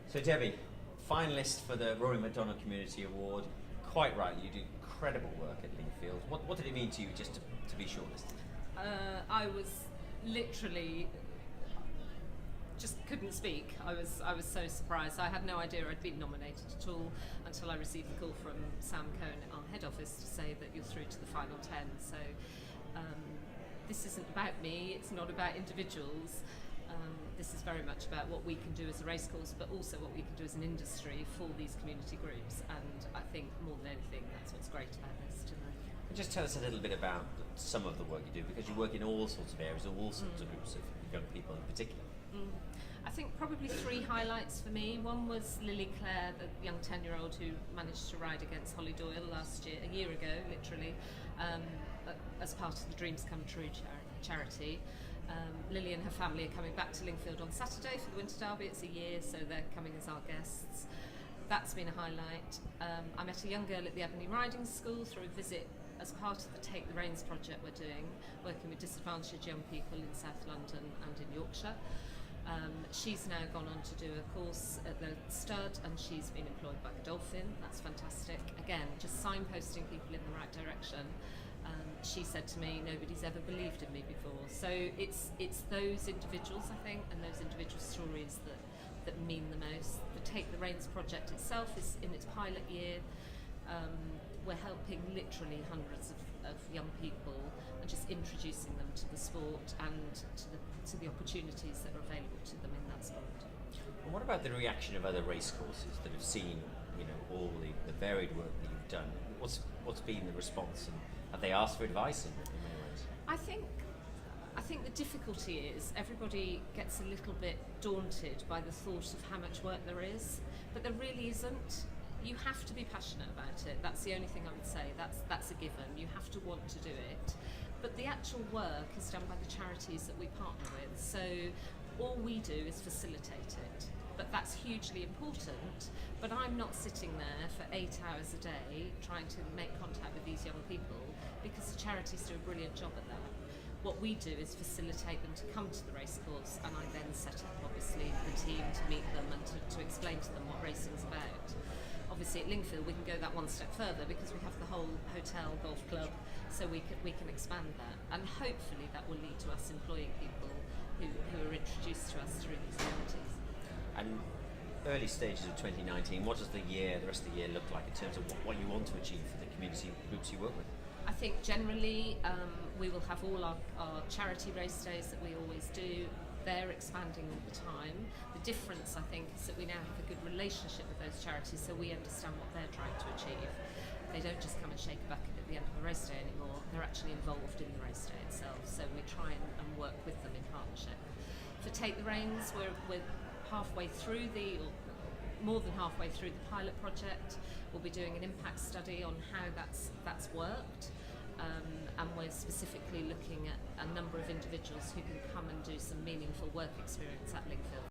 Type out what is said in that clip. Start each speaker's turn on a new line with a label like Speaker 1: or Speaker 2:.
Speaker 1: So Debbie, finalist for the Rory MacDonald Community Award. Quite right, you do incredible work at Lingfield. What did it mean to you just to be shortlisted?
Speaker 2: I was literally just couldn't speak. I was so surprised. I had no idea I'd been nominated at all until I received the call from Sam Cohen at our head office to say that you're through to the final 10. So this isn't about me, it's not about individuals. This is very much about what we can do as a racecourse, but also what we can do as an industry for these community groups. And I think more than anything, that's what's great about this tonight.
Speaker 1: And just tell us a little bit about some of the work you do, because you work in all sorts of areas, all sorts of groups of young people in particular.
Speaker 2: I think probably three highlights for me. One was Lily Clare, the young 10-year-old who managed to ride against Holly Doyle a year ago, literally, as part of the Dreams Come True charity. Lily and her family are coming back to Lingfield on Saturday for the Winter Derby. It's a year, so they're coming as our guests. That's been a highlight. I met a young girl at the Ebony Riding School through a visit as part of the Take the Reins project we're doing, working with disadvantaged young people in South London and in Yorkshire. She's now gone on to do a course at the Stud, and she's been employed by Godolphin. That's fantastic. Again, just signposting people in the right direction. She said to me, nobody's ever believed in me before. So it's those individuals, I think, and those individual stories that mean the most. The Take the Reins project itself is in its pilot year. We're helping literally hundreds of young people and just introducing them to the sport and to the opportunities that are available to them in that sport.
Speaker 1: And what about the reaction of other racecourses that have seen, all the varied work that you've done? What's been the response, and have they asked for advice in many ways?
Speaker 2: I think the difficulty is everybody gets a little bit daunted by the thought of how much work there is, but there really isn't. You have to be passionate about it. That's the only thing I would say. That's a given. You have to want to do it. But the actual work is done by the charities that we partner with. So all we do is facilitate it. But that's hugely important. But I'm not sitting there for 8 hours a day trying to make contact with these young people, because the charities do a brilliant job at that. What we do is facilitate them to come to the racecourse, and I then set up, obviously, the team to meet them and to explain to them what racing's about. Obviously at Lingfield we can go that one step further because we have the whole hotel golf club, so we can expand that, and hopefully that will lead to us employing people who are introduced to us through these charities.
Speaker 1: And early stages of 2019, what does the rest of the year look like in terms of what you want to achieve for the community groups you work with?
Speaker 2: I think generally we will have all our charity race days that we always do. They're expanding all the time. The difference, I think, is that we now have a good relationship with those charities, so we understand what they're trying to achieve. They don't just come and shake a bucket at the end of the race day anymore. They're actually involved in the race day itself, so we try and work with them in partnership. For Take the Reins, we're halfway through or more than halfway through the pilot project. We'll be doing an impact study on how that's worked. And we're specifically looking at a number of individuals who can come and do some meaningful work experience at Lingfield.